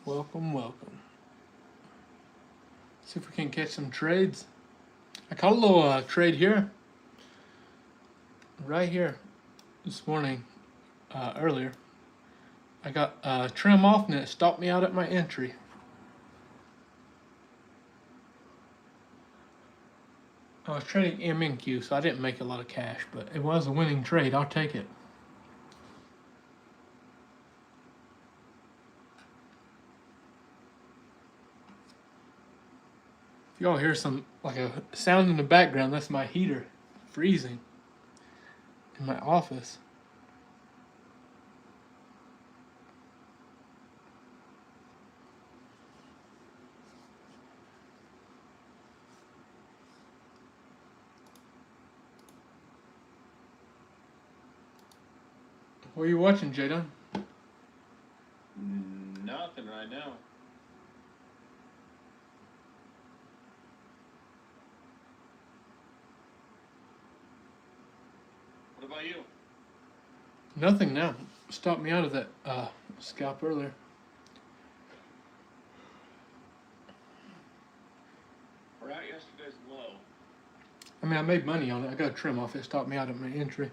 Welcome, welcome. See if we can catch some trades. I caught a little trade here, right here, this morning, earlier. I got trim off and it stopped me out at my entry. I was trading MNQ, so I didn't make a lot of cash, but it was a winning trade. I'll take it. If y'all hear some like a sound in the background, that's my heater freezing in my office. What are you watching, Jadon? Nothing right now. What about you? Nothing now. Stopped me out of that scalp earlier. We're at yesterday's low. I mean, I made money on it. I got a trim off. It stopped me out at my entry.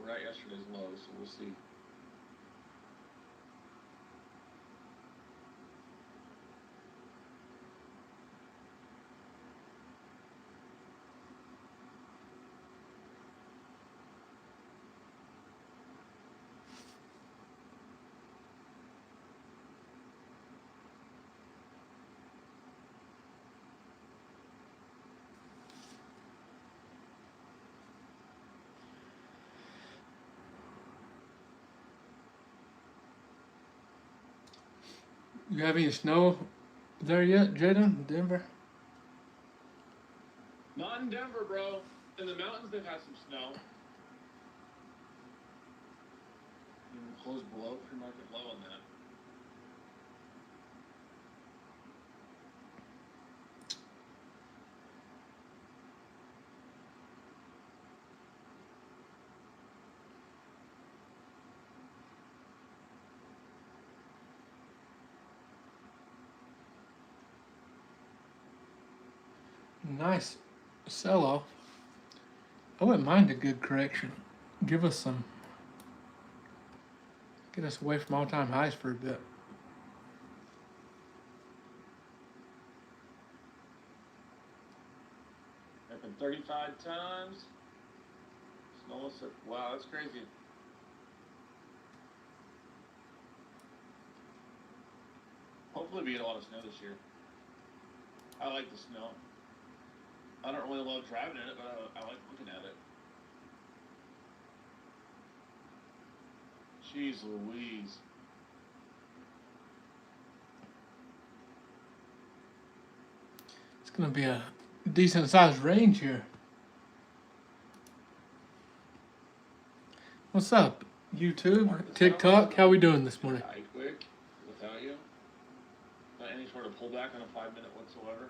We're at yesterday's low, so we'll see. You have any snow there yet, Jada? Denver? Not in Denver, bro. In the mountains, they've had some snow. Close below pre-market low on that. Nice sell off. I wouldn't mind a good correction. Give us some. Get us away from all time highs for a bit. Happened 35 times. Snow, wow, that's crazy. Hopefully we get a lot of snow this year. I like the snow. I don't really love driving in it, but I like looking at it. Jeez Louise. It's gonna be a decent sized range here. What's up, YouTube, TikTok? How we doing this morning? I quick without you. Not any sort of pullback on a 5 minute whatsoever.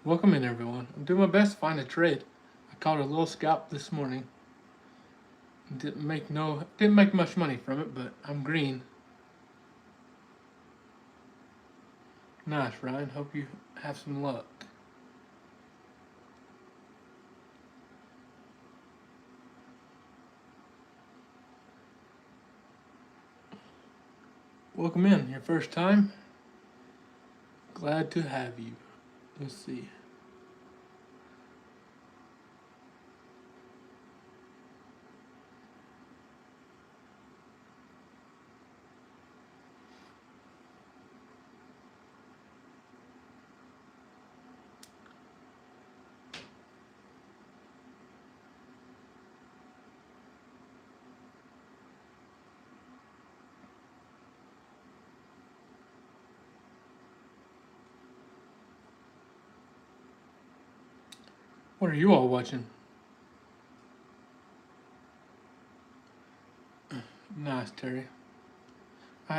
Welcome in, everyone. I'm doing my best to find a trade. I caught a little scalp this morning. Didn't make much money from it, but I'm green. Nice, Ryan. Hope you have some luck. Welcome in. Your first time? Glad to have you. Let's see. What are you all watching? Nice, Terry.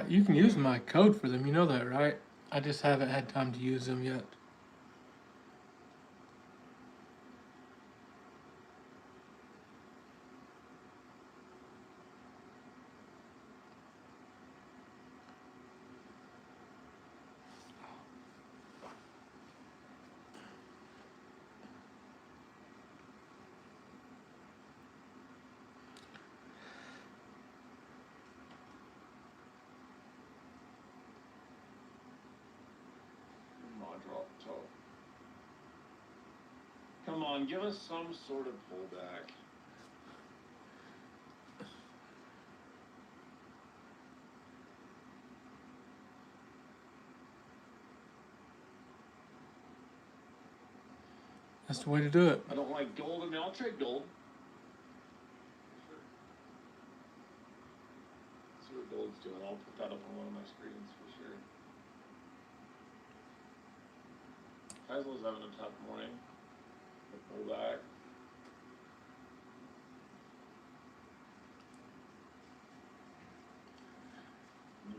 You can use my code for them. You know that, right? I just haven't had time to use them yet. Drop toe. Come on, give us some sort of pullback. That's the way to do it. I don't like gold. I mean, I'll trade gold. Sure. See what gold's doing. I'll put that up on one of my screens for sure. Tesla's having a tough morning. Pull back.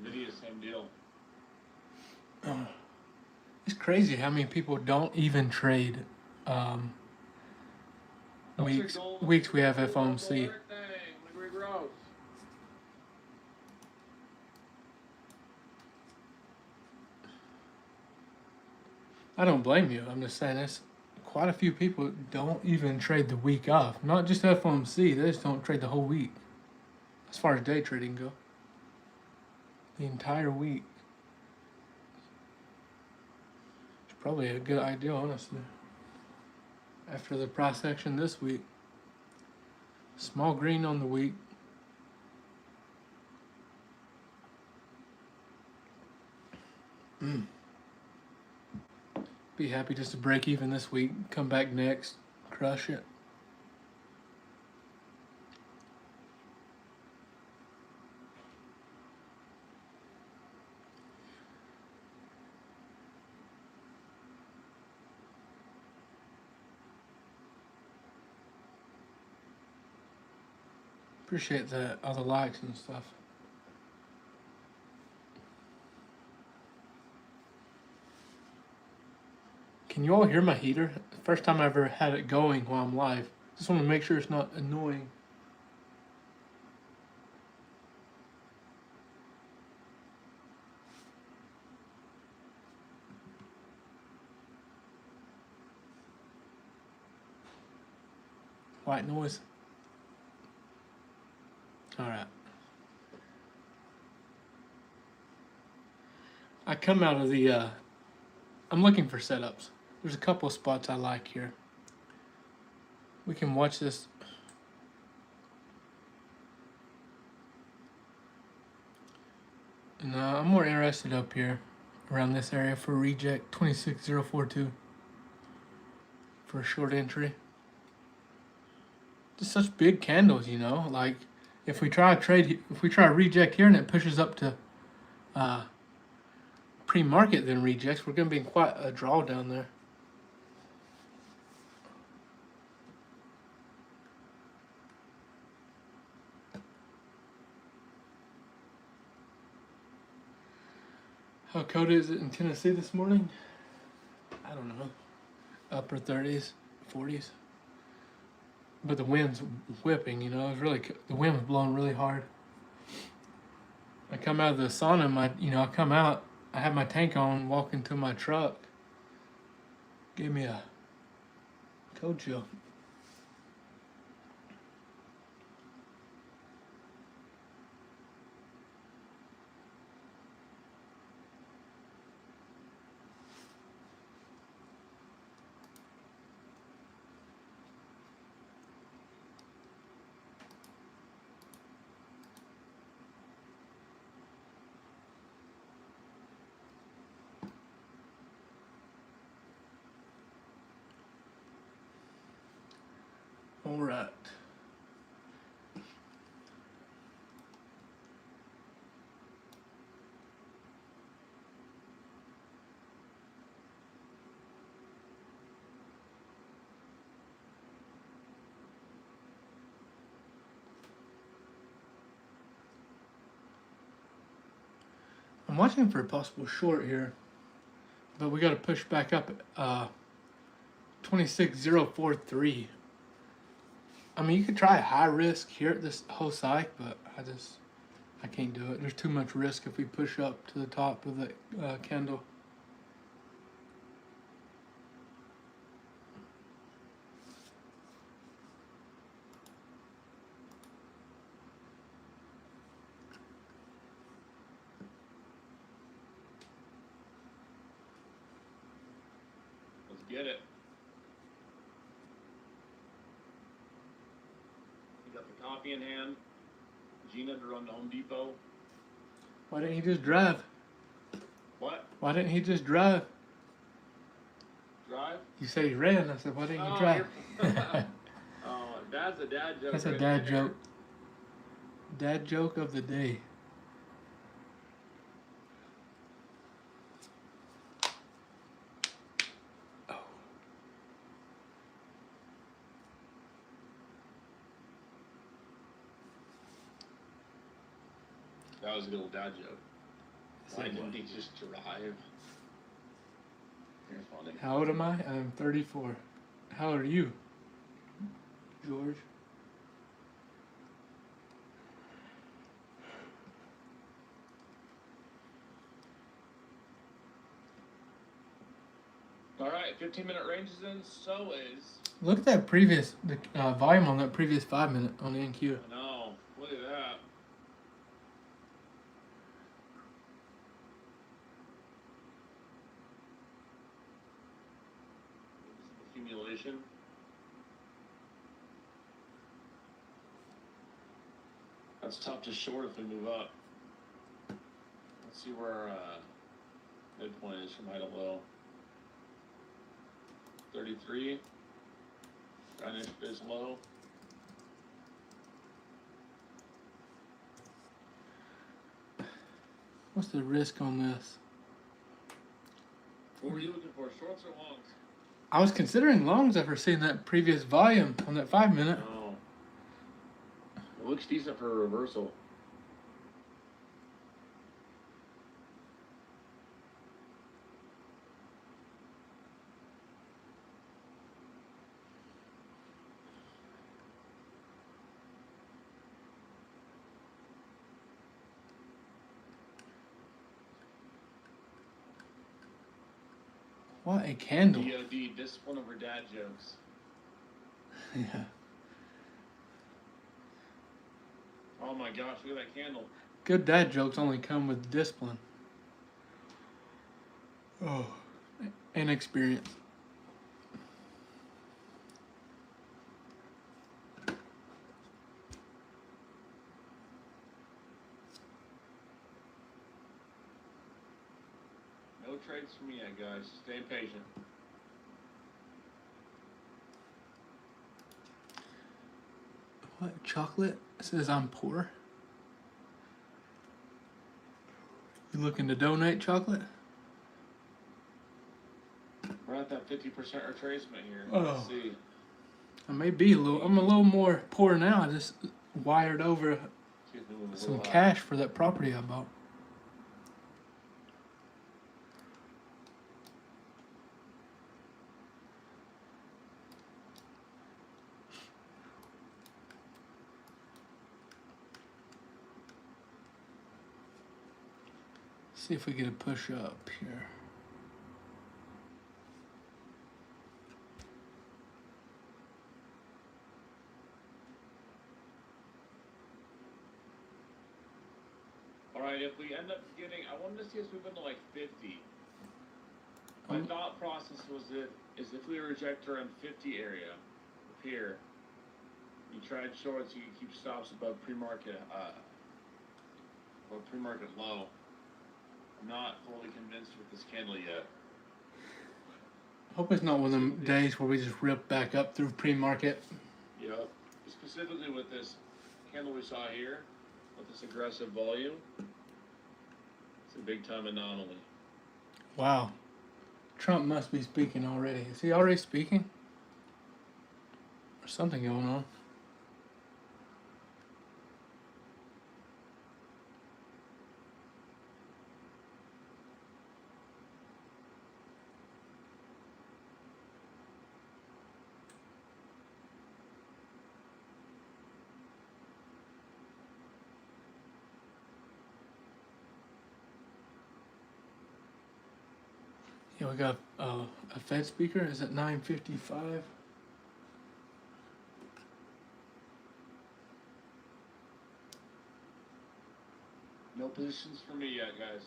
Nvidia, same deal. It's crazy how many people don't even trade weeks we have FOMC. I don't blame you. I'm just saying this. Quite a few people don't even trade the week off. Not just FOMC. They just don't trade the whole week. As far as day trading go, the entire week. It's probably a good idea, honestly. After the price action this week, small green on the week. Be happy just to break even this week. Come back next, crush it. Appreciate all the likes and stuff. Can you all hear my heater? First time I ever had it going while I'm live. Just want to make sure it's not annoying. White noise. All right. I come out of the, I'm looking for setups. There's a couple of spots I like here. We can watch this. And I'm more interested up here around this area for reject 26042 for a short entry. Just such big candles, you know, like if we try a reject here and it pushes up to pre-market then rejects, we're going to be in quite a drawdown there. How cold is it in Tennessee this morning? I don't know. Upper 30s, 40s. But the wind's whipping, you know. The wind was blowing really hard. I come out of the sauna, I come out, I have my tank on, walk into my truck. Gave me a cold chill. All right. I'm watching for a possible short here. but we got to push back up. 26,043. I mean, you could try a high risk here at this whole site, but I can't do it. There's too much risk if we push up to the top of the candle. Let's get it. You got the coffee in hand. Gina to run to Home Depot. Why didn't he just drive? What? Why didn't he just drive? Drive? You said he ran. I said, why didn't you drive? Oh, that's a dad joke. That's a right dad there. joke. Dad joke of the day. Oh. That was a good old dad joke. Yes, Why it didn't was. he just drive? You're funny. How old am I? I'm 34. How old are you, George? All right, 15-minute range is in. So is. Look at that previous volume on that previous 5 minute on the NQ. I know. Look at that. Accumulation. That's tough to short if we move up. Let's see where our midpoint is from high to low. 33. Greenwich is low. What's the risk on this? What were you looking for, shorts or longs? I was considering longs after seeing that previous volume on that 5 minute. No. It looks decent for a reversal. What a candle. DOD, discipline over dad jokes. Yeah. Oh my gosh, look at that candle. Good dad jokes only come with discipline. Oh, and experience. No trades for me yet, guys. Stay patient. What? Chocolate? It says I'm poor. You looking to donate chocolate? We're at that 50% retracement here. Oh. Let's see. I may be a little. I'm a little more poor now. I just wired over See if we move a some little higher. cash for that property I bought. See if we get a push up here. Alright, if we end up getting, I wanted to see us move into like 50. My thought process was if we reject around 50 area, up here, you tried shorts, you can keep stops above pre-market low. I'm not fully convinced with this candle yet. Hope it's not one of them days where we just rip back up through pre-market. Yep. Specifically with this candle we saw here, with this aggressive volume, it's a big time anomaly. Wow. Trump must be speaking already. Is he already speaking? There's something going on. Yeah, we got a Fed speaker. Is at 9:55. No positions for me yet, guys.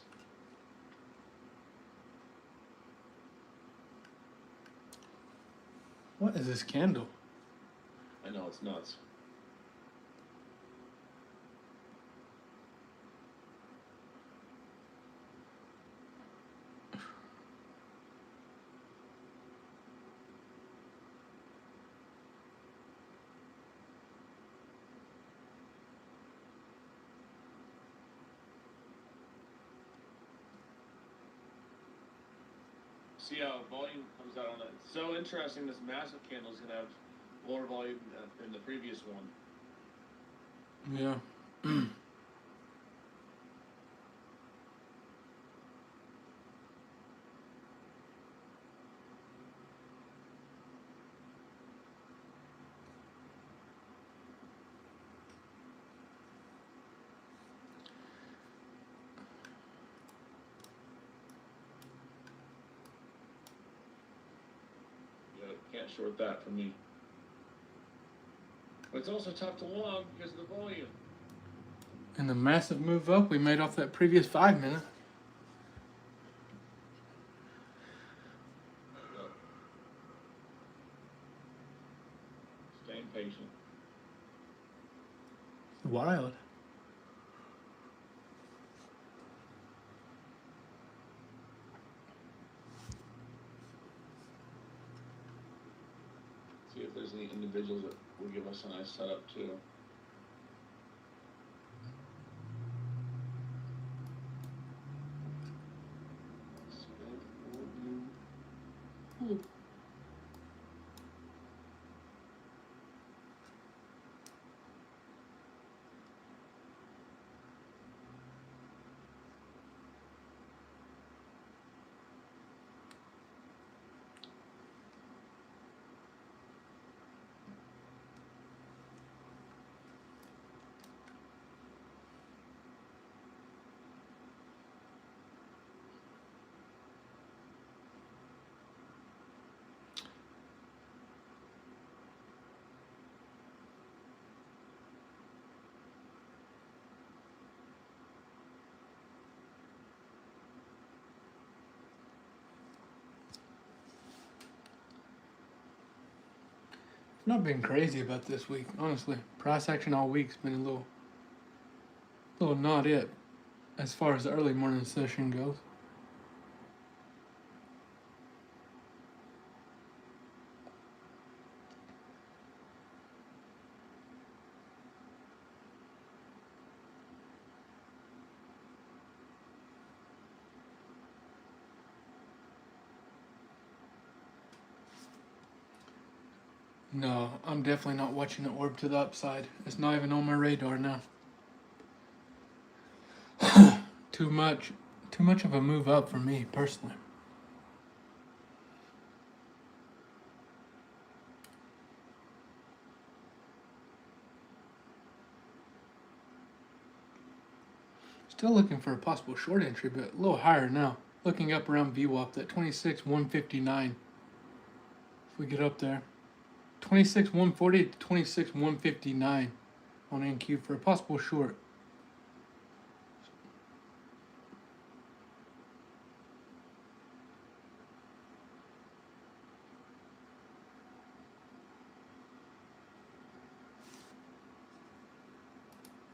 What is this candle? I know it's nuts. See how volume comes out on it. It's so interesting. This massive candle is gonna have lower volume than the previous one. Yeah. Yeah, can't short that for me. But it's also tough to long because of the volume. And the massive move up we made off that previous 5 minute. Yep. Staying patient. Wild. See if there's any individuals that will give us a nice setup too. Not been crazy about this week, honestly. Price action all week's been a little not it as far as the early morning session goes. No, I'm definitely not watching the orb to the upside. It's not even on my radar now. Too much of a move up for me personally. Still looking for a possible short entry, but a little higher now. Looking up around VWAP, that 26,159. If we get up there, 26,140 to 26,159 on NQ for a possible short.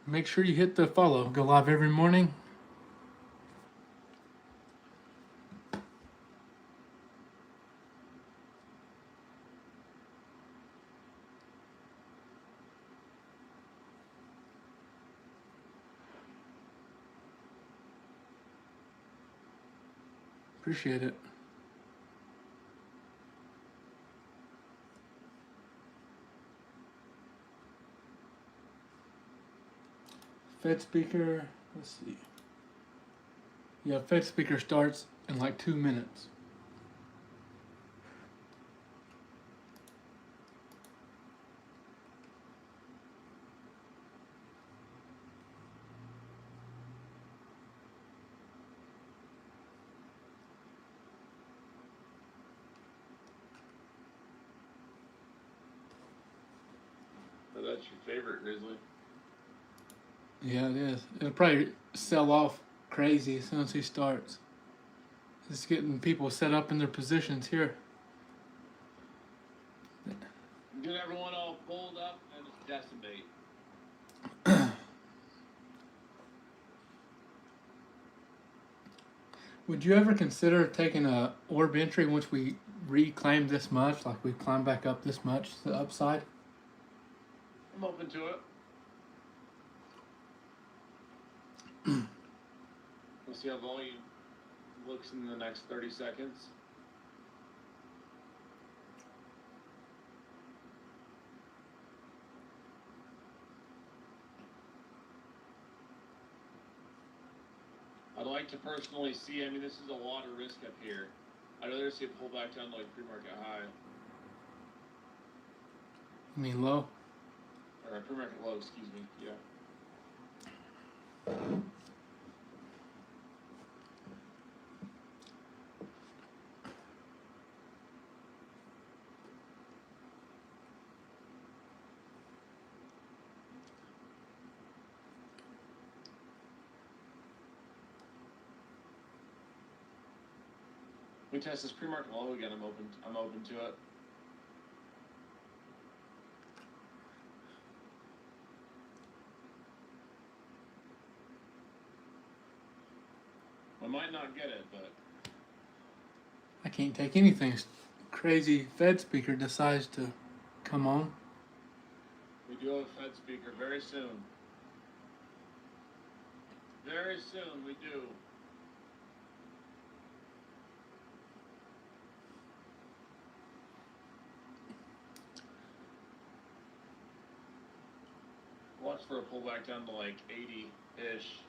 Make sure you hit the follow. Go live every morning. Appreciate it. Fed speaker, let's see. Yeah, Fed speaker starts in like 2 minutes. that's your favorite Grizzly. Yeah, it is. It'll probably sell off crazy as soon as he starts. Just getting people set up in their positions here. Get everyone all pulled up and just decimate. Would you ever consider taking a orb entry once we reclaim this much, like we climb back up this much to the upside? I'm open to it. We'll see how volume looks in the next 30 seconds. I'd like to personally see, I mean, this is a lot of risk up here. I'd rather see it pull back down to like pre-market high. You mean low? Or pre-market low, excuse me, yeah. We test this pre-market low again. I'm open to it. I might not get it, but I can't take anything. Crazy Fed speaker decides to come on. we do have a Fed speaker very soon. Very soon we do. Watch for a pullback down to like 80-ish.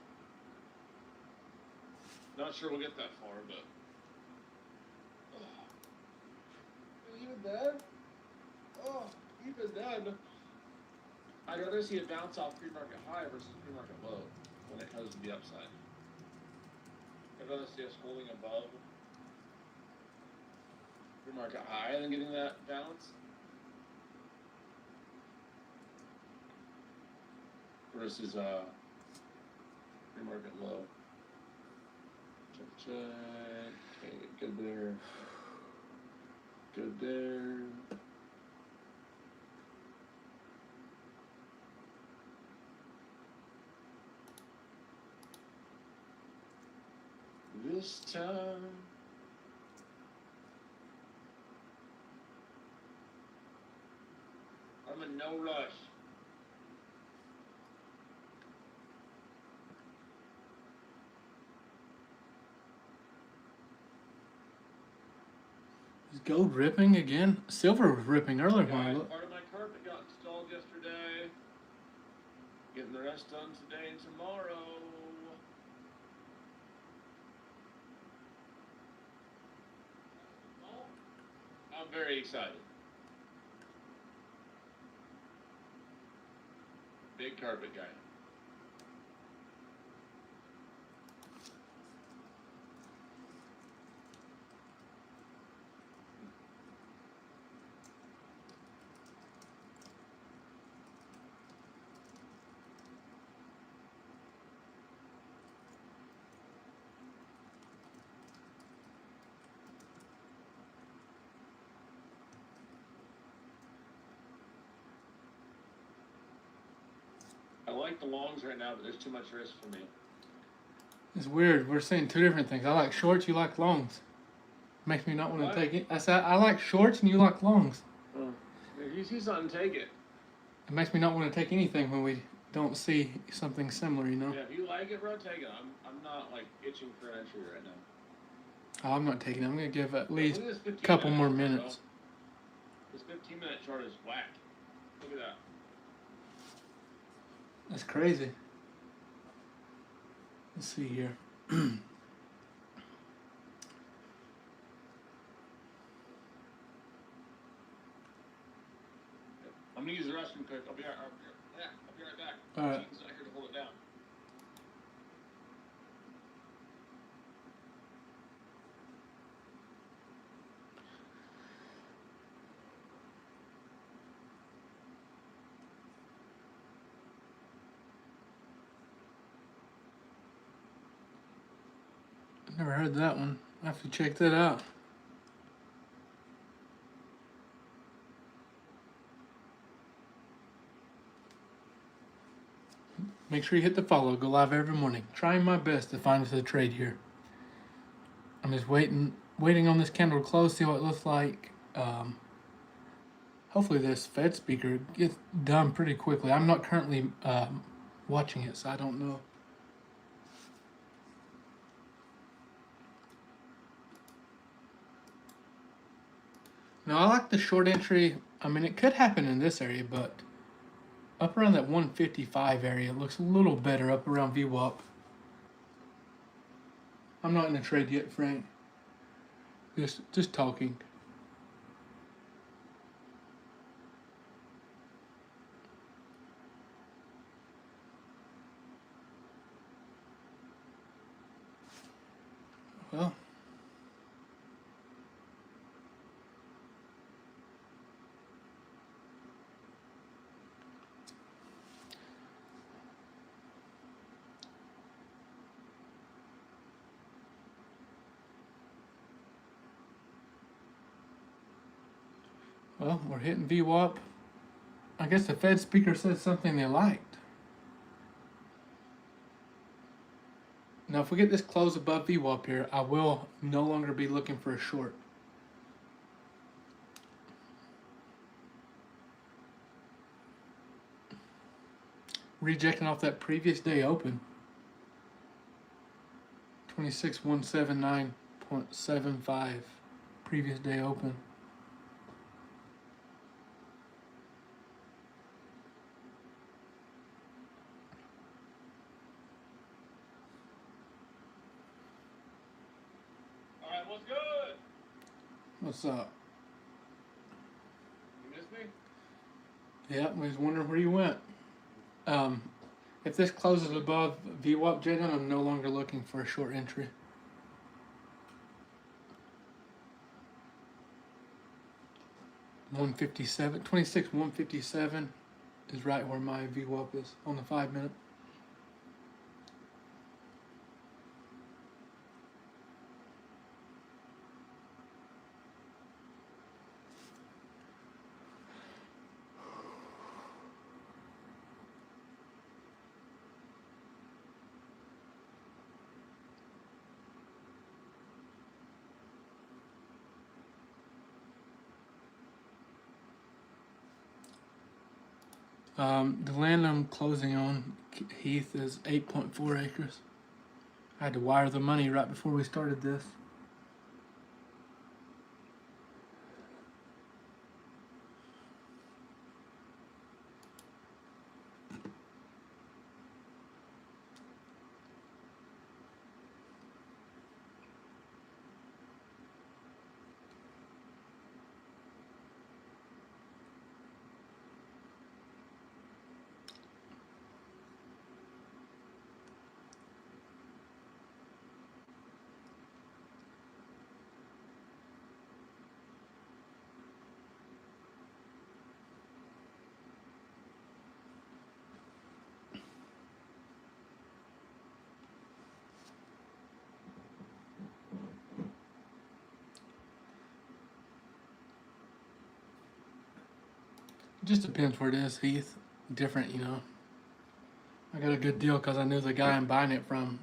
Not sure we'll get that far, but even then, even then, I'd rather see it bounce off pre-market high versus pre-market low when it comes to the upside. I'd rather see us holding above pre-market high than getting that bounce. Versus pre-market low. Check. Okay, good there. Good there. This time. I'm in no rush. Is gold ripping again? Silver was ripping earlier when I Guys, looked. part of my carpet got installed yesterday. Getting the rest done today and tomorrow. I'm very excited. Big carpet guy. I like the longs right now, but there's too much risk for me. It's weird. We're saying two different things. I like shorts. You like longs. Makes me not want What? to take it. I said I like shorts and you like longs. If you see something, take it. It makes me not want to take anything when we don't see something similar. You know. Yeah, if you like it, bro, take it. I'm not like itching for an entry right now. Oh, I'm not taking it. I'm gonna give at least Look at this a couple 15 more minute chart, bro. minutes. This 15-minute chart is whack. Look at that. That's crazy. Let's see here. I'm gonna use the restroom quick. I'll be right back. All right. Jean's not here to hold it down. heard that one. I have to check that out. Make sure you hit the follow. Go live every morning. Trying my best to find us a trade here. I'm just waiting on this candle to close, see what it looks like. Hopefully this Fed speaker gets done pretty quickly. I'm not currently watching it, so I don't know. Now I like the short entry. I mean, it could happen in this area, but up around that 155 area, it looks a little better up around VWAP. I'm not in a trade yet, Frank. Just talking. Well, we're hitting VWAP. I guess the Fed speaker said something they liked. Now, if we get this close above VWAP here, I will no longer be looking for a short. Rejecting off that previous day open. 26,179.75 previous day open. Alright, what's good? What's up? You missed me? Yeah, I was wondering where you went. If this closes above VWAP, Jaden, I'm no longer looking for a short entry. $157, 26,157 is right where my VWAP is on the 5 minute. The land I'm closing on, Heath, is 8.4 acres. I had to wire the money right before we started this. It just depends where it is, Heath. Different, you know. I got a good deal because I knew the guy I'm buying it from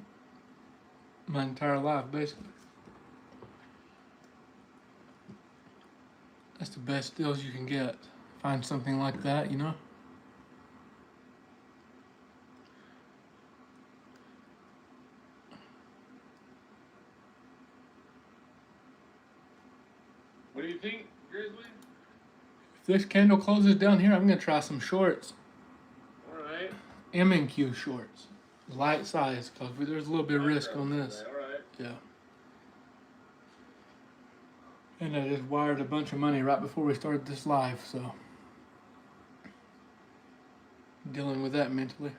my entire life, basically. That's the best deals you can get. Find something like that, you know. What do you think, Grizzly? If this candle closes down here, I'm gonna try some shorts. Alright. M&Q shorts, light size, because there's a little bit of risk on this. Alright. Yeah. And I just wired a bunch of money right before we started this live, so dealing with that mentally.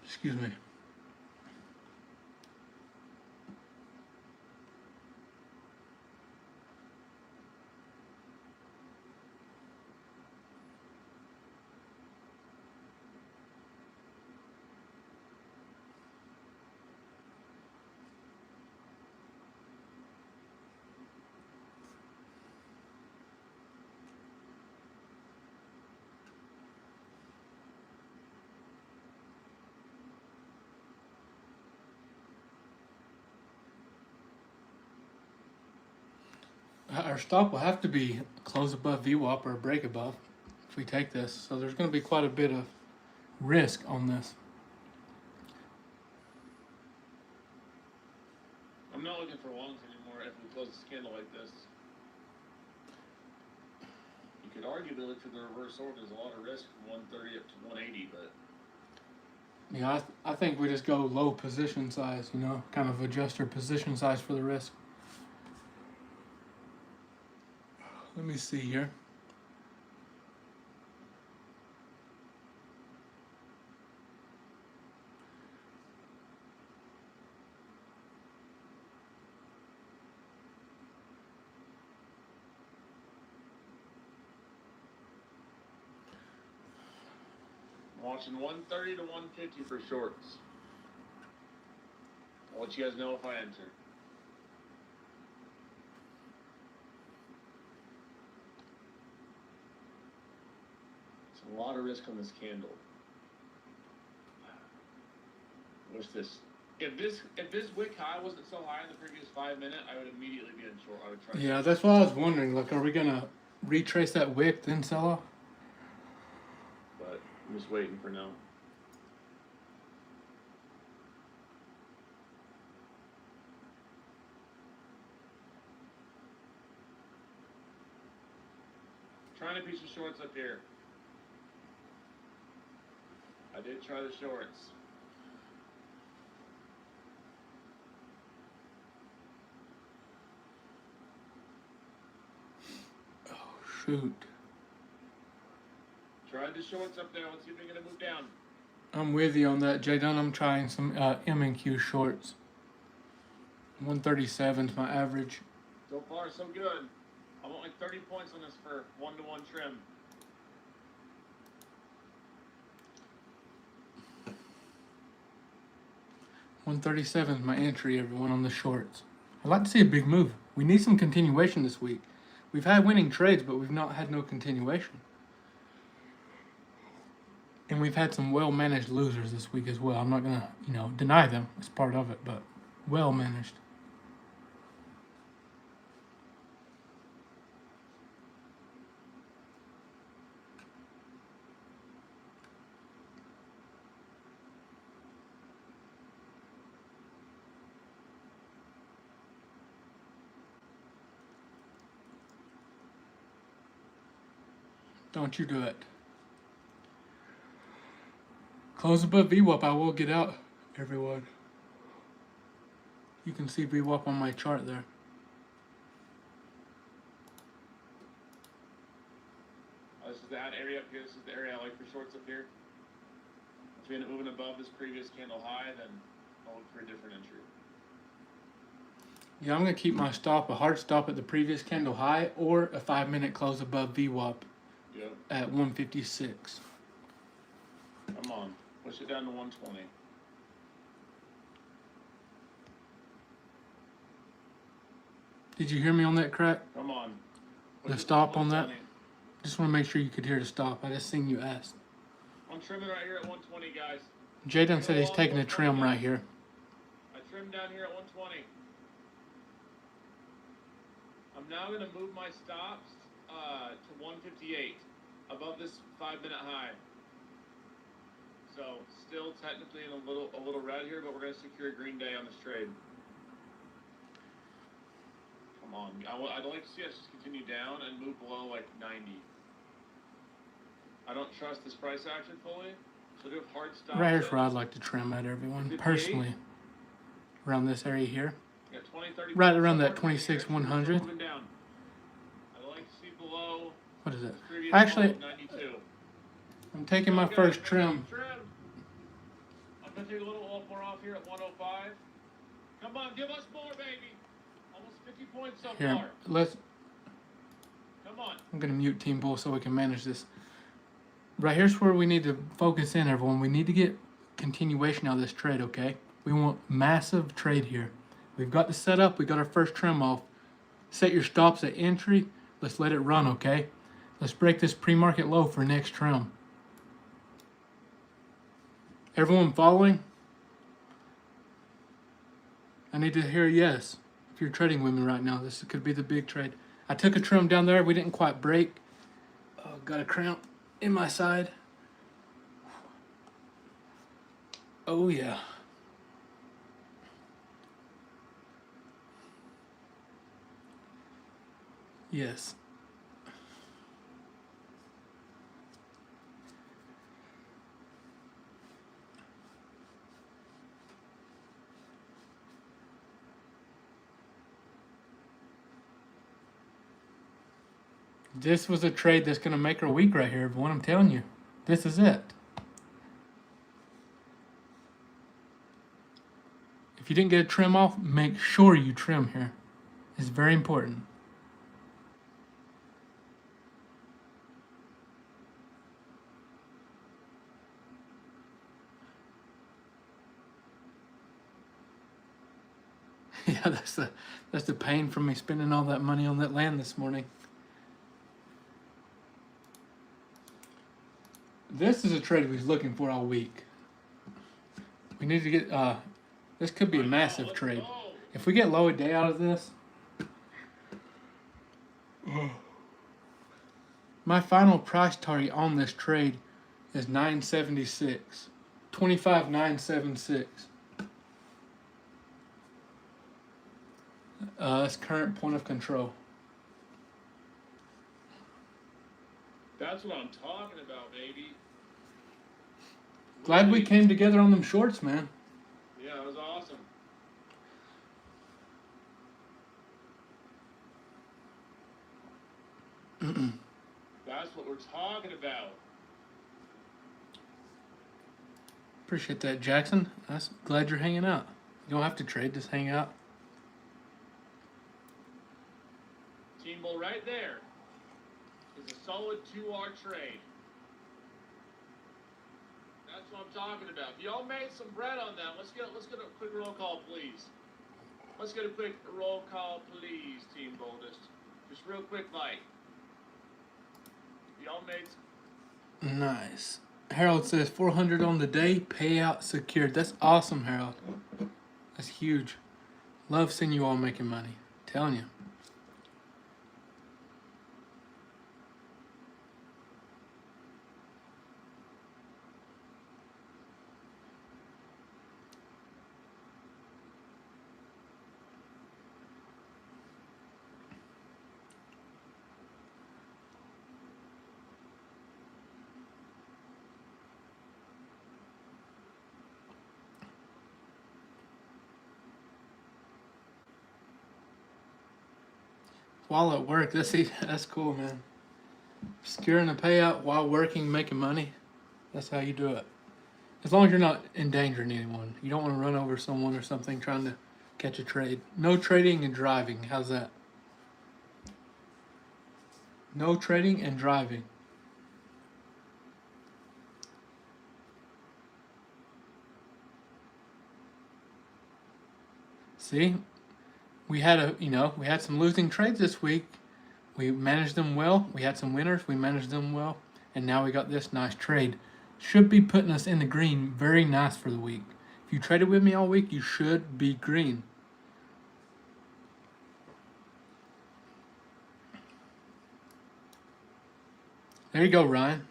Excuse me. Our stop will have to be close above VWAP or break above if we take this. So there's going to be quite a bit of risk on this. I'm not looking for longs anymore if we close this candle like this. You could arguably look for the reverse order. There's a lot of risk from 130 up to 180, but Yeah, I think we just go low position size, you know, kind of adjust our position size for the risk. Let me see here. I'm watching 130 to 150 for shorts. I'll let you guys know if I enter. It's a lot of risk on this candle. What's this? If this wick high wasn't so high in the previous 5 minute, I would immediately be in short. I would try. Yeah, that's what I was wondering. Like, are we gonna retrace that wick then sell off? But I'm just waiting for now. Trying to piece of shorts up here. I did try the shorts. Oh shoot! Tried the shorts up there. Let's see if they're gonna move down. I'm with you on that, Jay Dunn. I'm trying some M&Q shorts. 137 is my average. So far, so good. I want like 30 points on this for 1-to-1 trim. $137 is my entry, everyone, on the shorts. I'd like to see a big move. We need some continuation this week. We've had winning trades, but we've not had no continuation. And we've had some well-managed losers this week as well. I'm not going to, deny them. It's part of it, but well-managed. Don't you do it. Close above VWAP, I will get out, everyone. You can see VWAP on my chart there. This is that area up here. This is the area I like for shorts up here. If we end up moving above this previous candle high, then I'll look for a different entry. Yeah, I'm going to keep my stop, a hard stop at the previous candle high, or a 5-minute close above VWAP at 156. Come on. Push it down to 120. Did you hear me on that crack? Come on. The stop on that? Just want to make sure you could hear the stop. I just seen you ask. I'm trimming right here at 120, guys. Jaden said he's taking a trim right here. I trimmed down here at 120. I'm now going to move my stops to 158, above this 5-minute high. So still technically in a little red here, but we're going to secure a green day on this trade. Come on. I'd like to see us just continue down and move below like 90. I don't trust this price action fully, so do have hard stops. Right here's where I'd like to trim at, everyone, personally. Around this area here. Yeah, 20, 30 right around that 26 100. Moving down. I'd like to see below. What is it? Previous Actually, 92. I'm taking my first trim. I'm going to take a little more off here at 105. Come on, give us more, baby. Almost 50 points so Here, far. Come on. I'm going to mute Team Bull so we can manage this. Right here's where we need to focus in, everyone. We need to get continuation out of this trade, okay? We want massive trade here. We've got the setup. We got our first trim off. Set your stops at entry. Let's let it run, okay? Let's break this pre-market low for next trim. Everyone following? I need to hear a yes. If you're trading with me right now, this could be the big trade. I took a trim down there. We didn't quite break. Got a cramp in my side. Oh yeah. Yes. This was a trade that's going to make her week right here, everyone. I'm telling you. This is it. If you didn't get a trim off, make sure you trim here. It's very important. Yeah, that's the pain from me spending all that money on that land this morning. This is a trade we was looking for all week. We need to get this could be a massive trade. If we get low a day out of this, my final price target on this trade is 976. 25,976. That's current point of control. That's what I'm talking about, baby. Glad we came together on them shorts, man. Yeah, it was awesome. That's what we're talking about. Appreciate that, Jackson. I'm glad you're hanging out. You don't have to trade, just hang out. Team Bull right there is a solid 2R trade. That's what I'm talking about. If y'all made some bread on that, let's get a quick roll call, please. Let's get a quick roll call, please, Team Bull. Just real quick, like. Y'all made. Nice. Harold says 400 on the day, payout secured. That's awesome, Harold. That's huge. Love seeing you all making money. Telling you. While at work, that's cool, man. Securing a payout while working, making money. That's how you do it. As long as you're not endangering anyone. You don't want to run over someone or something trying to catch a trade. No trading and driving. How's that? No trading and driving. See? We had some losing trades this week. We managed them well. We had some winners. We managed them well. And now we got this nice trade. Should be putting us in the green. Very nice for the week. If you traded with me all week, you should be green. There you go, Ryan.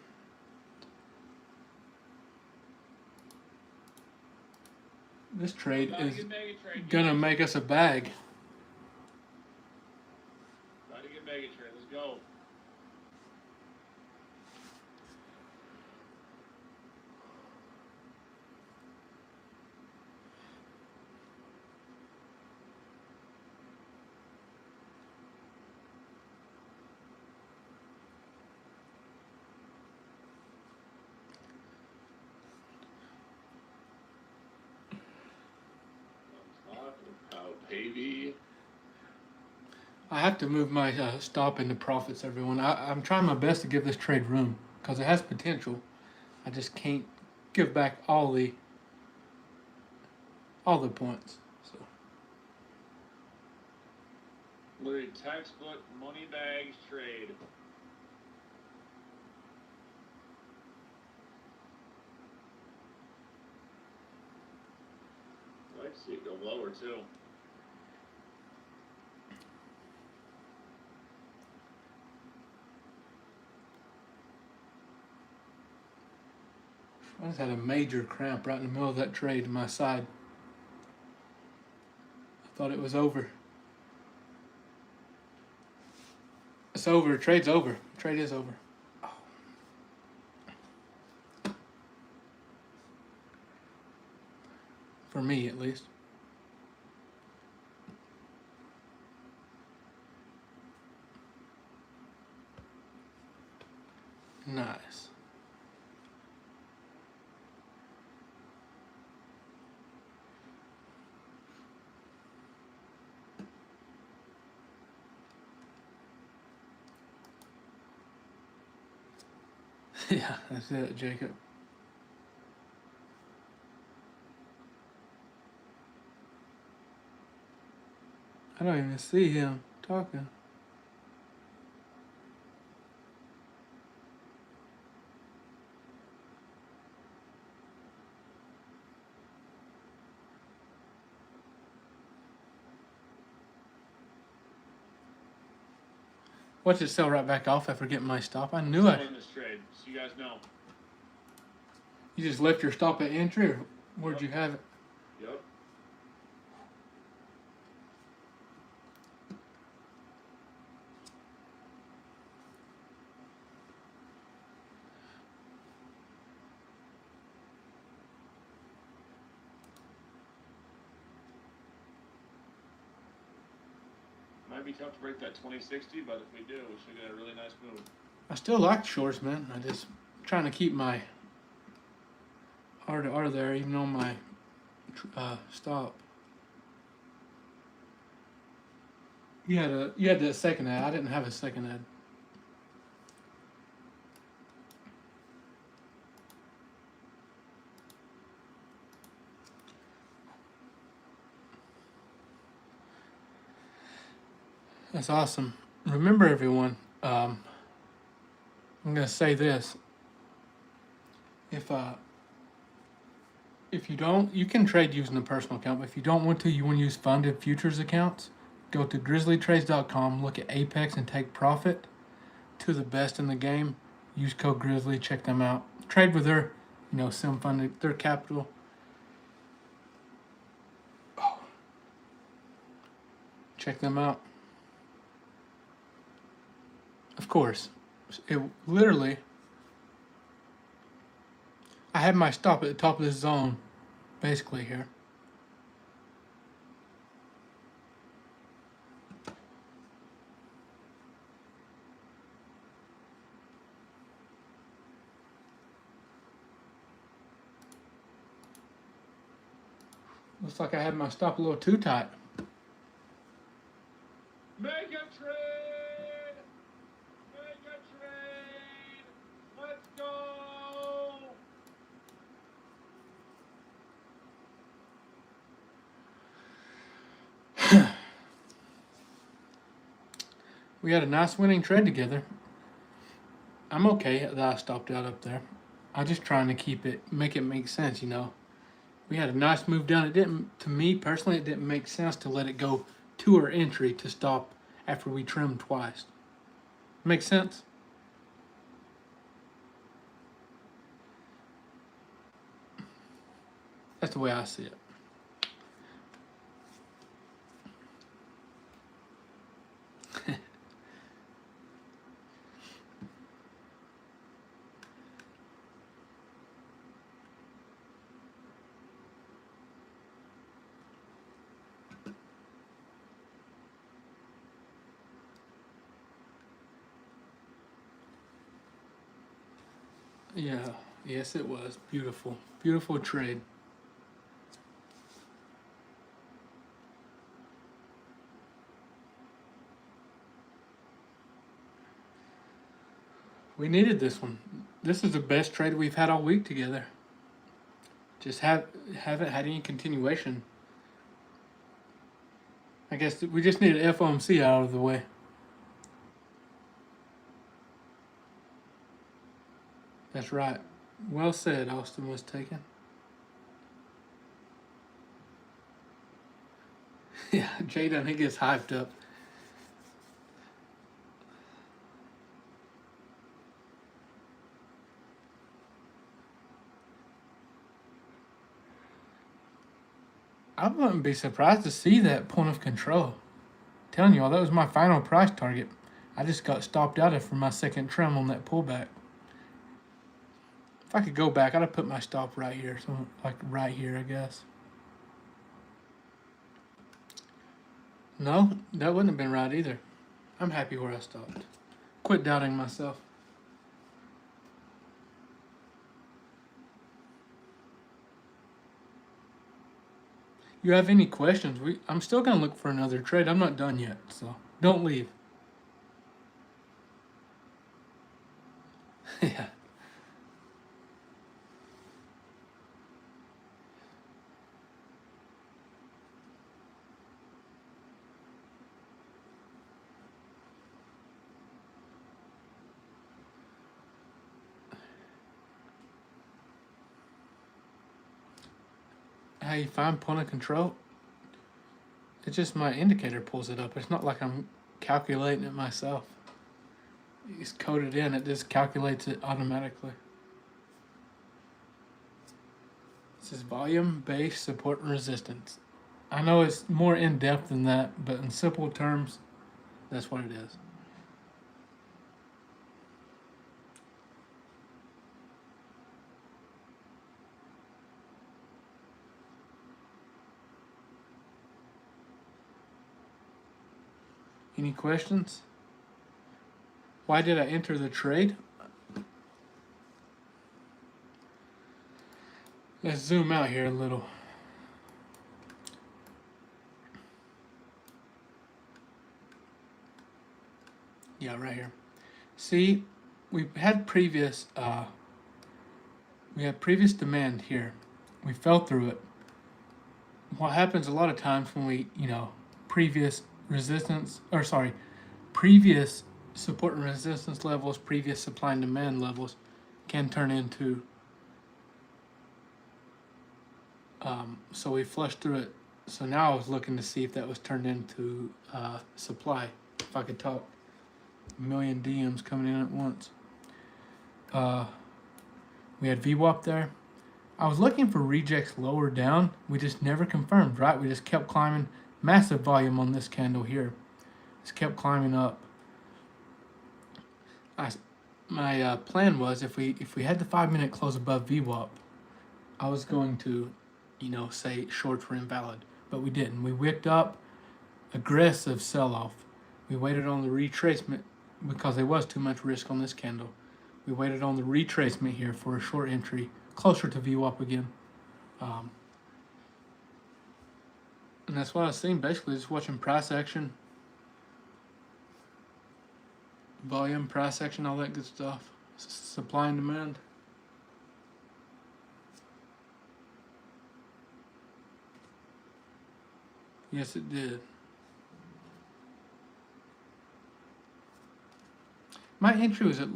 This trade is gonna make us a bag. Try to get mega trade. Let's go. Baby. I have to move my stop into profits, everyone. I'm trying my best to give this trade room because it has potential. I just can't give back all the points. So Literally textbook money bags trade. I'd like to see it go lower too. I just had a major cramp right in the middle of that trade to my side. I thought it was over. It's over. Trade's over. Trade is over. For me, at least. Nice. Yeah, that's it, Jacob. I don't even see him talking. Watch it sell right back off after getting my stop. I knew Still in this trade, so you guys know. You just left your stop at entry, or where'd you have it? Yep. Might be tough to break that 2060, but if we do, we should get a really nice move. I still like shorts, man. I just trying to keep my R to R there, even on my stop. You had the second ad. I didn't have a second ad. That's awesome. Remember, everyone. I'm gonna say this. If you don't, you can trade using a personal account. But if you don't want to, you want to use funded futures accounts. Go to grizzlytrades.com, look at Apex, and take profit. To the best in the game. Use code Grizzly. Check them out. Trade with their, sim funded, their capital. Oh. Check them out. Of course, it literally. I had my stop at the top of this zone, basically here. Looks like I had my stop a little too tight. Make a trade! Make a trade! Let's go! We had a nice winning trade together. I'm okay that I stopped out up there. I'm just trying to make it make sense, We had a nice move down. To me personally, it didn't make sense to let it go to our entry to stop after we trimmed twice. Make sense? That's the way I see it. Yeah, yes it was. Beautiful. Beautiful trade. We needed this one. This is the best trade we've had all week together. Just haven't had any continuation. I guess we just needed FOMC out of the way. That's right. Well said, Austin was taken. Yeah, Jaden, he gets hyped up. I wouldn't be surprised to see that point of control. Telling y'all, that was my final price target. I just got stopped out of for my second trim on that pullback. If I could go back, I'd have put my stop right here, so like right here, I guess. No, that wouldn't have been right either. I'm happy where I stopped. Quit doubting myself. You have any questions? I'm still gonna look for another trade. I'm not done yet, so don't leave. Yeah. How you find point of control? It's just my indicator pulls it up. It's not like I'm calculating it myself. It's coded in. It just calculates it automatically. This is volume, base, support, and resistance. I know it's more in depth than that, but in simple terms, that's what it is. Any questions? Why did I enter the trade? Let's zoom out here a little. Yeah, right here. See, we had previous demand here. We fell through it. What happens a lot of times when we, previous previous support and resistance levels, previous supply and demand levels can turn into so we flushed through it. So now I was looking to see if that was turned into supply. If I could talk. A million DMs coming in at once. We had VWAP there. I was looking for rejects lower down. We just never confirmed, right? We just kept climbing. Massive volume on this candle here. Just kept climbing up. My plan was if we had the 5-minute close above VWAP, I was going to, say shorts were invalid, but we didn't. We wicked up, aggressive sell-off. We waited on the retracement because there was too much risk on this candle. We waited on the retracement here for a short entry, closer to VWAP again. And that's what I was seeing, basically, just watching price action, volume, price action, all that good stuff. Supply and demand. Yes, it did. My entry was at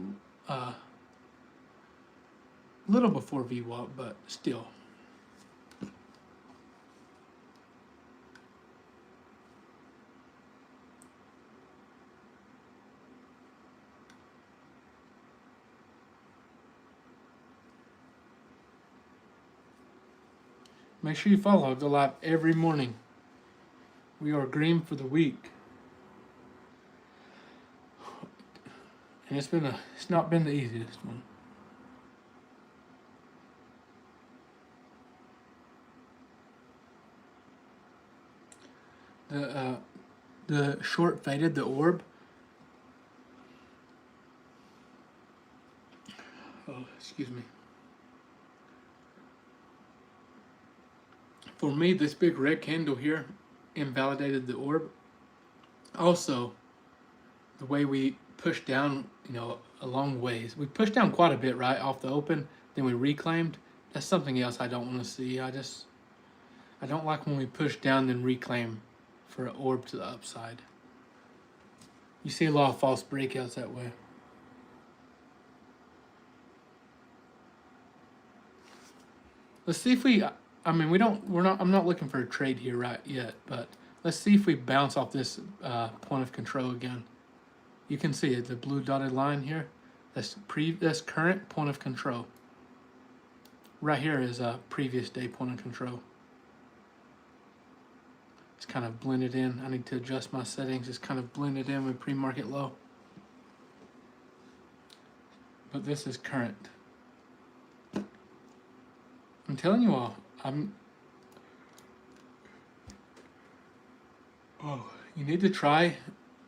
little before VWAP, but still. Make sure you follow. I go live every morning. We are green for the week. And it's not been the easiest one. The short faded, the orb. Oh, excuse me. For me, this big red candle here invalidated the orb. Also, the way we pushed down, a long ways. We pushed down quite a bit, right, off the open. Then we reclaimed. That's something else I don't want to see. I don't like when we push down then reclaim for an orb to the upside. You see a lot of false breakouts that way. Let's see if I'm not looking for a trade here right yet, but let's see if we bounce off this point of control again. You can see it, the blue dotted line here. That's current point of control. Right here is a previous day point of control. kind of blended in. I need to adjust my settings. It's kind of blended in with pre-market low. But this is current. I'm telling you all, you need to try,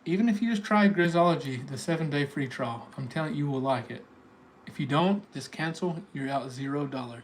even if you just try Grizzology, the 7-day free trial. I'm telling you, you will like it. If you don't, just cancel. You're out $0.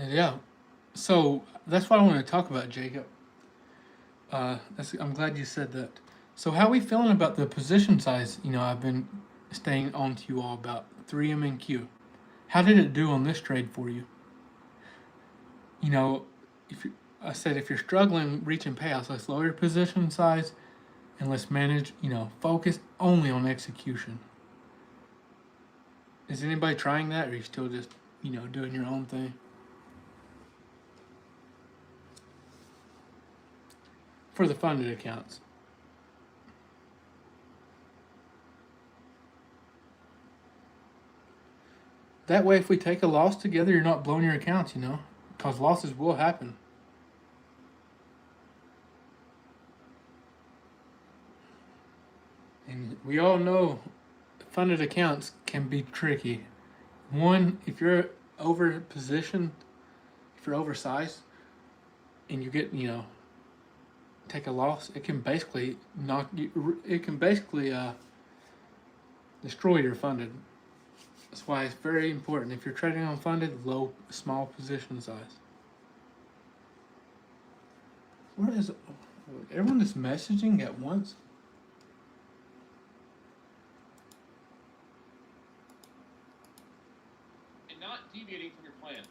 Yeah, so that's what I want to talk about, Jacob. I'm glad you said that. So how are we feeling about the position size? You know, I've been staying on to you all about 3MNQ. How did it do on this trade for you? You know, I said if you're struggling reaching payouts, let's lower your position size and let's manage, focus only on execution. Is anybody trying that, or are you still just, doing your own thing? For the funded accounts. That way, if we take a loss together, you're not blowing your accounts, because losses will happen. And we all know funded accounts can be tricky. One, if you're over positioned, if you're oversized, and you get, take a loss, it can basically destroy your funded. That's why it's very important. If you're trading on funded, small position size. What is everyone is messaging at once? And not deviating from your plan.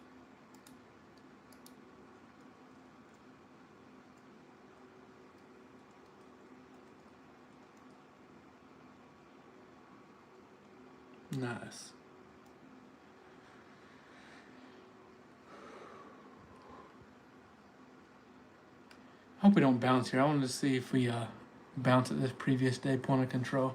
Nice. Hope we don't bounce here. I wanted to see if we bounce at this previous day point of control.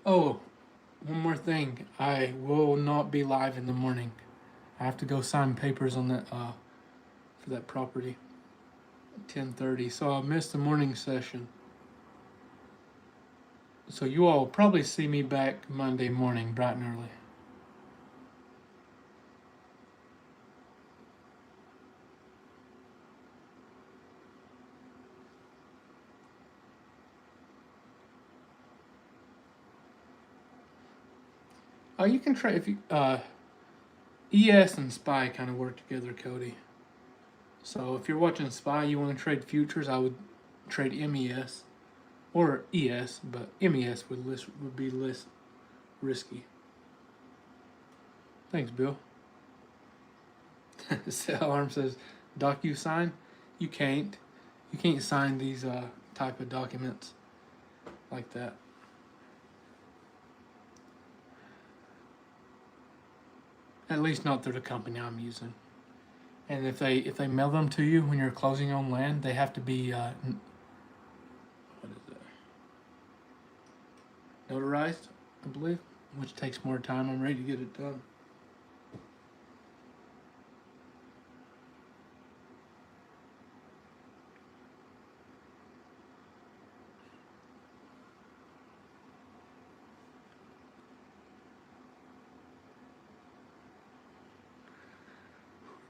Oh, one more thing. I will not be live in the morning. I have to go sign papers on that for that property. 10:30. So I'll miss the morning session. So you all will probably see me back Monday morning, bright and early. Oh, you can try if you ES and SPY kind of work together, Cody. So if you're watching SPY, you want to trade futures, I would trade MES or ES, but MES would be less risky. Thanks, Bill. Sell Arm says, DocuSign? You can't sign these type of documents like that. At least not through the company I'm using. And if they mail them to you when you're closing on land, they have to be what is it? Notarized, I believe, which takes more time. I'm ready to get it done.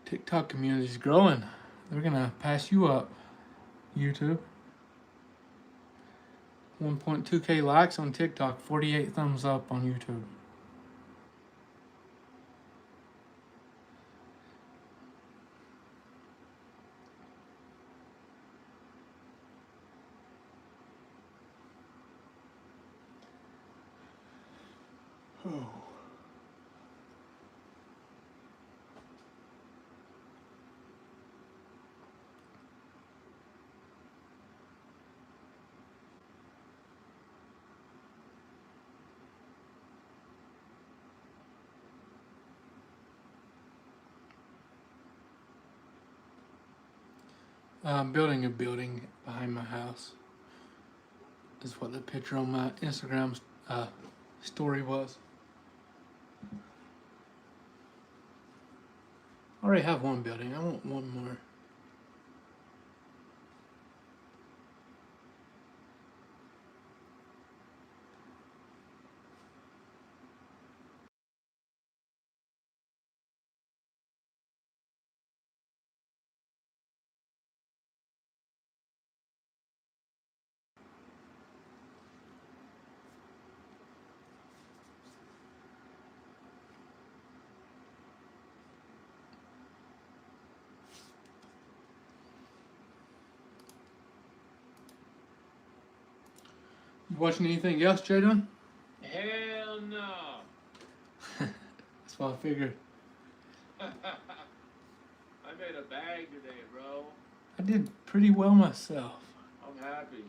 TikTok community is growing. They're gonna pass you up, YouTube. 1.2K likes on TikTok, 48 thumbs up on YouTube. Oh. I'm building a building behind my house. Is what the picture on my Instagram story was. I already have one building. I want one more. You watching anything else, Jadon? Hell no. That's what I figured. I made a bag today, bro. I did pretty well myself. I'm happy.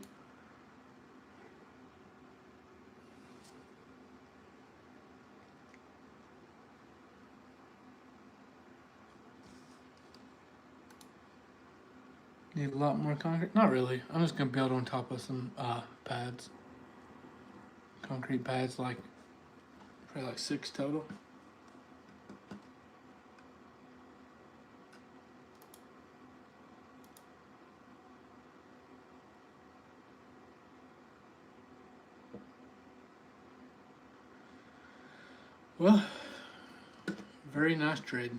Need a lot more concrete? Not really. I'm just gonna build on top of some pads. Concrete pads, like probably like 6 total. Well, very nice trade.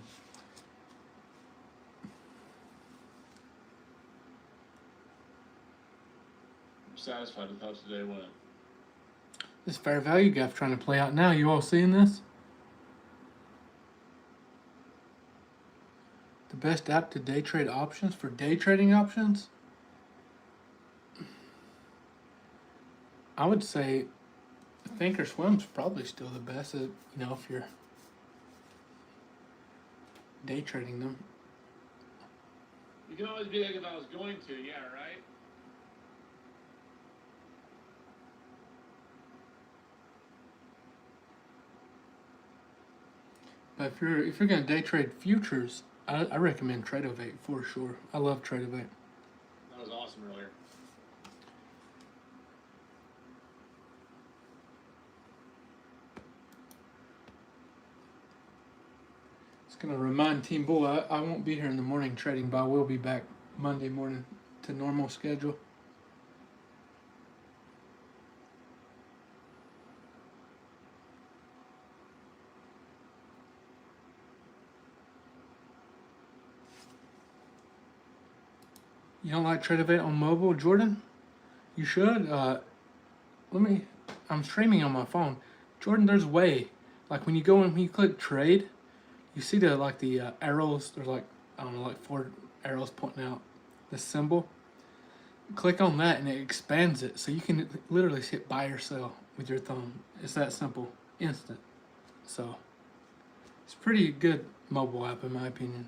I'm satisfied with how today went. This fair value gap trying to play out now. You all seeing this? The best app to day trade options for day trading options? I would say Thinkorswim's probably still the best, you know, if you're day trading them. You can always be like, if I was going to, yeah, right? But if you're gonna day trade futures, I recommend Tradovate for sure. I love Tradovate. That was awesome earlier. It's gonna remind Team Bull I won't be here in the morning trading, but I will be back Monday morning to normal schedule. You don't like Tradovate on mobile, Jordan? You should. I'm streaming on my phone. Jordan, there's a way. Like when you go in, when you click trade, you see the arrows. There's like, I don't know, like 4 arrows pointing out the symbol. Click on that and it expands it, so you can literally hit buy or sell with your thumb. It's that simple, instant. So it's a pretty good mobile app in my opinion.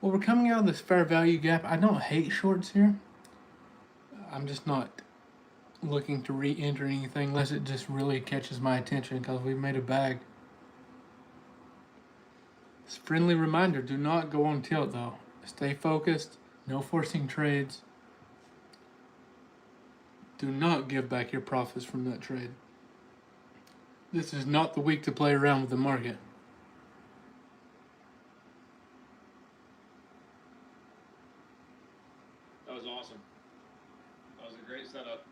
Well, we're coming out of this fair value gap. I don't hate shorts here. I'm just not looking to re-enter anything unless it just really catches my attention because we made a bag. It's a friendly reminder, do not go on tilt though. Stay focused, no forcing trades. Do not give back your profits from that trade. This is not the week to play around with the market. That was awesome. That was a great setup.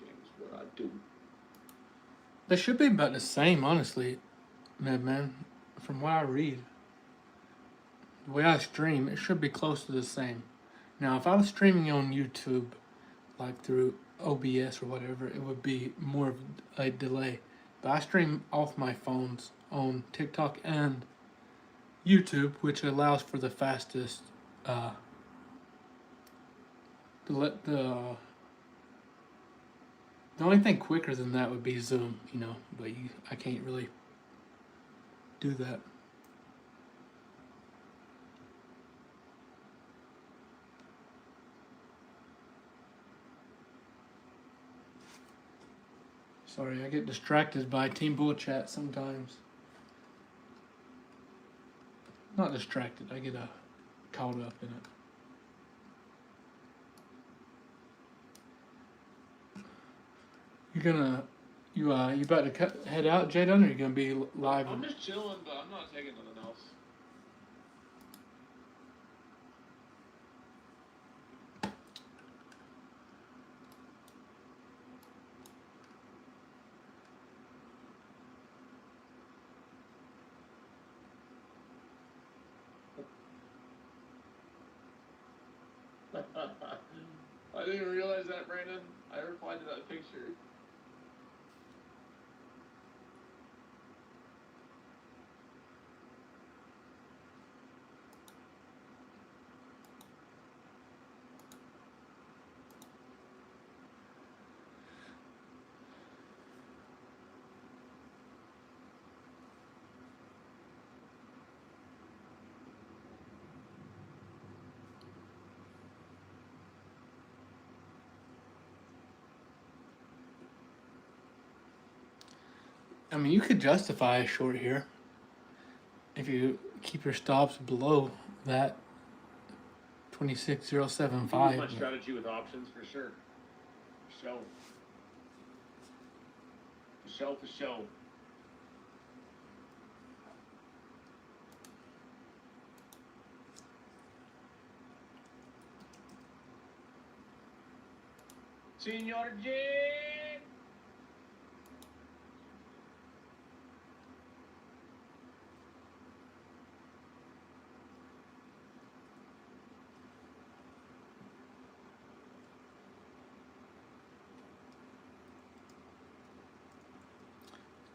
Game's what I do. They should be about the same, honestly, man. From what I read, the way I stream, it should be close to the same. Now, if I was streaming on YouTube, like through OBS or whatever, it would be more of a delay. But I stream off my phones on TikTok and YouTube, which allows for the fastest. The only thing quicker than that would be Zoom, but I can't really do that. Sorry, I get distracted by Team Bull Chat sometimes. Not distracted, I get caught up in it. You about to head out, Jadon, or are you gonna be live? I'm just chilling, but I'm not taking nothing else. I didn't realize that, Brandon. I replied to that picture. I mean, you could justify a short here if you keep your stops below that 26,075. My strategy with options for sure. For show. For show. Senor J.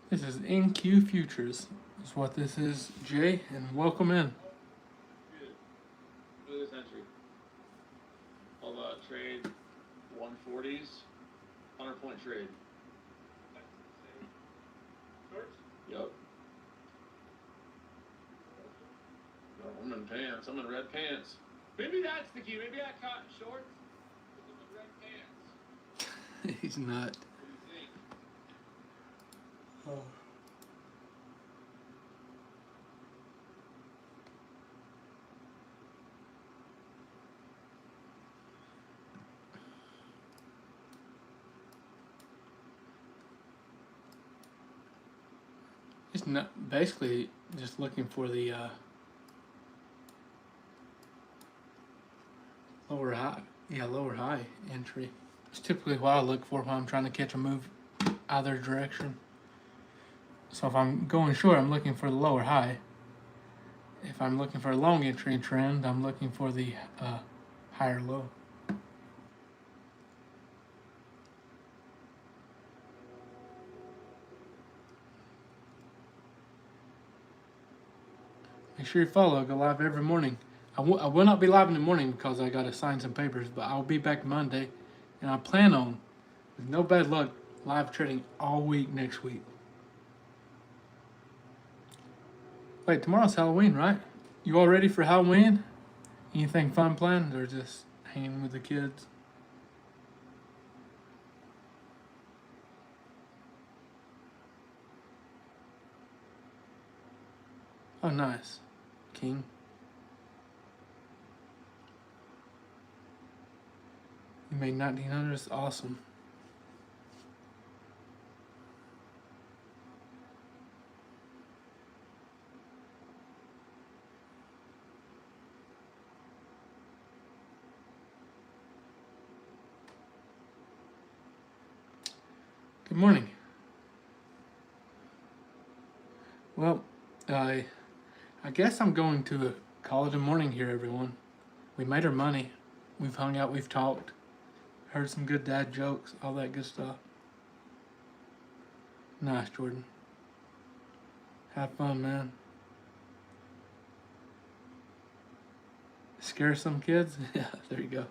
This is NQ Futures. Is what this is, Jay, and welcome in. Good. Look at this entry. All the trade 140s, 100-point trade. Shorts? Yep. Oh, I'm in pants. I'm in red pants. Maybe that's the key. Maybe I caught in shorts with the red pants. He's not. What do you think? Oh. It's not basically just looking for the lower high entry. It's typically what I look for when I'm trying to catch a move either direction. So if I'm going short, I'm looking for the lower high. If I'm looking for a long entry trend, I'm looking for the higher low. Make sure you follow. I go live every morning. I will not be live in the morning because I got to sign some papers, but I'll be back Monday. And I plan on, with no bad luck, live trading all week next week. Wait, tomorrow's Halloween, right? You all ready for Halloween? Anything fun planned or just hanging with the kids? Oh, nice. King. You made 1900s. Awesome. morning. Well, I guess I'm going to call it a morning here, everyone. We made our money. We've hung out, we've talked, heard some good dad jokes, all that good stuff. Nice, Jordan. Have fun, man. Scare some kids? Yeah, there you go.